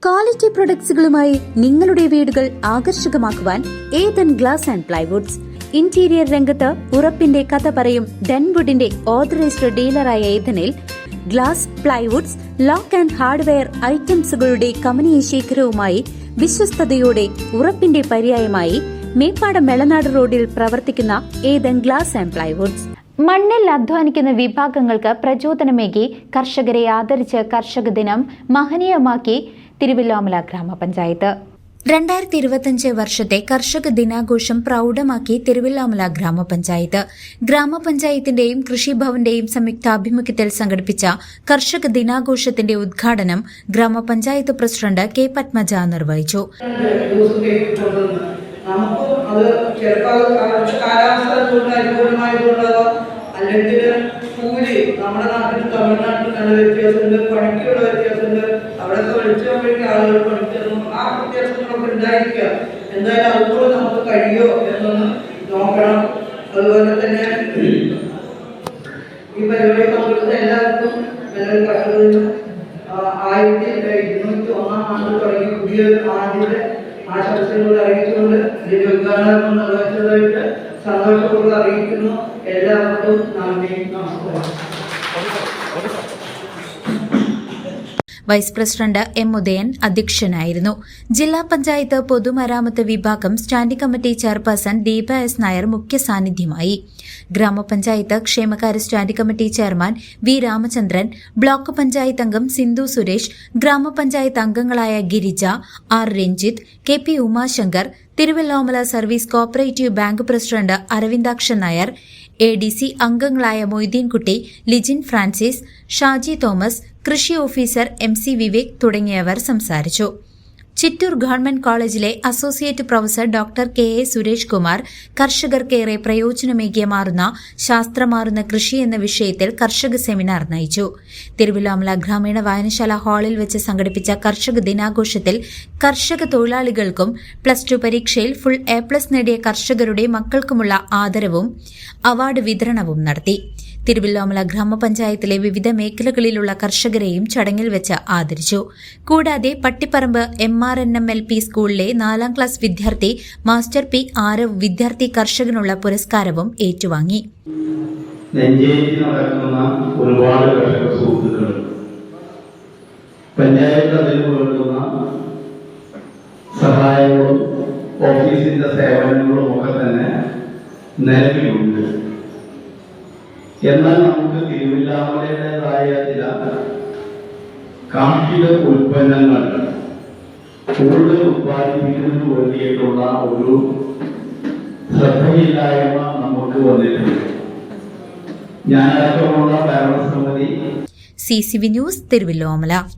Quality പ്രൊഡക്ട്സുകളുമായി നിങ്ങളുടെ വീടുകൾ ആകർഷകമാക്കുവാൻ Ethan glass and plywoods. Interior രംഗത്ത് ഉറപ്പിന്റെ കഥ പറയും ഡെൻവുഡിന്റെ ഓതറൈസ്ഡ് ഡീലറായ ഏതനിൽ glass, plywoods, lock and hardware ഐറ്റംസുകളുടെ കമനീയ ശേഖരവുമായി വിശ്വസ്തയോടെ ഉറപ്പിന്റെ പര്യായമായി മേപ്പാടം മെളനാട് റോഡിൽ പ്രവർത്തിക്കുന്ന ഏതൻ ഗ്ലാസ് ആൻഡ് പ്ലൈവുഡ്സ്. മണ്ണിൽ അധ്വാനിക്കുന്ന വിഭാഗങ്ങൾക്ക് പ്രചോദനമേകി കർഷകരെ ആദരിച്ച് കർഷക ദിനം മഹനീയമാക്കി തിരുവല്ലോമല ഗ്രാമപഞ്ചായത്ത്. 2025 വർഷത്തെ കർഷക ദിനാഘോഷം പ്രൗഢമാക്കി തിരുവല്ലോമല ഗ്രാമപഞ്ചായത്ത്. ഗ്രാമപഞ്ചായത്തിന്റെയും കൃഷിഭവന്റെയും സംയുക്താഭിമുഖ്യത്തിൽ സംഘടിപ്പിച്ച കർഷക ദിനാഘോഷത്തിന്റെ ഉദ്ഘാടനം ഗ്രാമപഞ്ചായത്ത് പ്രസിഡന്റ് കെ പത്മജ നിർവഹിച്ചു. അല്ലെങ്കിൽ കൂലി നമ്മുടെ നാട്ടിൽ തമിഴ്നാട്ടിൽ നല്ല വ്യത്യാസമുണ്ട്, പണിക്കുള്ള വ്യത്യാസമുണ്ട്. അവിടെ പഠിച്ചുമ്പോഴേക്കും ആളുകൾ പഠിച്ചിരുന്നു. ആ വ്യത്യാസങ്ങളൊക്കെ ഉണ്ടായിരിക്കുക. എന്തായാലും അതുപോലെ നമുക്ക് കഴിയോ എന്നൊന്ന് നോക്കണം. അതുപോലെ തന്നെ ഈ പരിപാടി പങ്കെടുത്ത എല്ലാവർക്കും നല്ലൊരു കർഷകരും 1201 ആണ്ട് തുടങ്ങി പുതിയൊരു ആണ്ടിന്റെ ആശംസകൾ അറിയിച്ചുകൊണ്ട് ഇതിന്റെ ഉദ്ഘാടനം നിർവഹിച്ചതായിട്ട് സന്തോഷപൂർവ്വം അറിയിക്കുന്നു. എല്ലാവർക്കും നന്ദി, നമസ്കാരം. വൈസ് പ്രസിഡന്റ് എം ഉദയൻ അധ്യക്ഷനായിരുന്നു. ജില്ലാ പഞ്ചായത്ത് പൊതുമരാമത്ത് വിഭാഗം standing committee chairperson Deepa S Nair മുഖ്യ സാന്നിധ്യമായി. ഗ്രാമപഞ്ചായത്ത് ക്ഷേമകാര്യ standing committee chairman V Ramachandran, block panchayat അംഗം സിന്ധു സുരേഷ്, ഗ്രാമപഞ്ചായത്ത് അംഗങ്ങളായ Girija, R Ranjith, K P Umashankar, Thiruvilwamala service cooperative bank president Aravindakshan Nair, ADC അംഗങ്ങളായ മൊയ്തീൻകുട്ടി, ലിജിൻ ഫ്രാൻസിസ്, ഷാജി തോമസ്, കൃഷി ഓഫീസർ MC വിവേക് തുടങ്ങിയവർ സംസാരിച്ചു. ചിറ്റൂർ ഗവൺമെന്റ് കോളേജിലെ associate professor doctor KA Suresh Kumar കർഷകർക്കേറെ പ്രയോജനമേകിയ മാറുന്ന ശാസ്ത്രമാറുന്ന കൃഷി എന്ന വിഷയത്തിൽ കർഷക സെമിനാർ നയിച്ചു. തിരുവല്ലോമല ഗ്രാമീണ വായനശാല ഹാളിൽ വെച്ച് സംഘടിപ്പിച്ച കർഷക ദിനാഘോഷത്തിൽ കർഷക തൊഴിലാളികൾക്കും +2 പരീക്ഷയിൽ ഫുൾ A+ നേടിയ കർഷകരുടെ മക്കൾക്കുമുള്ള ആദരവും അവാർഡ് വിതരണവും നടത്തി. തിരുവല്ലോമല ഗ്രാമപഞ്ചായത്തിലെ വിവിധ മേഖലകളിലുള്ള കർഷകരെയും ചടങ്ങിൽ വെച്ച് ആദരിച്ചു. കൂടാതെ പട്ടിപ്പറമ്പ് MRNM-LP സ്കൂളിലെ 4ാം ക്ലാസ് വിദ്യാർത്ഥി മാസ്റ്റർ P ആരവ് വിദ്യാർത്ഥി കർഷകനുള്ള പുരസ്കാരവും ഏറ്റുവാങ്ങി. ഒരുപാട് കർഷക സുഹൃത്തുക്കൾ പഞ്ചായത്ത് അതിന് കൊടുക്കുന്ന സഹായങ്ങളും ഓഫീസിന്റെ സേവനങ്ങളും ഒക്കെ തന്നെ നിലവിലുണ്ട്. എന്നാൽ നമുക്ക് തിരുവല്ലോമലയുടേതായ ചില കാർഷിക ഉൽപ്പന്നങ്ങൾ കൂടുതൽ ഉത്പാദിപ്പിക്കുന്നതിന് വേണ്ടിയിട്ടുള്ള ഒരു ശ്രദ്ധയില്ലായ്മ നമുക്ക് വന്നിട്ടുണ്ട്. ഞാനടക്കമുള്ള ഭരണസമിതി CCV ന്യൂസ് തിരുവല്ലോമല.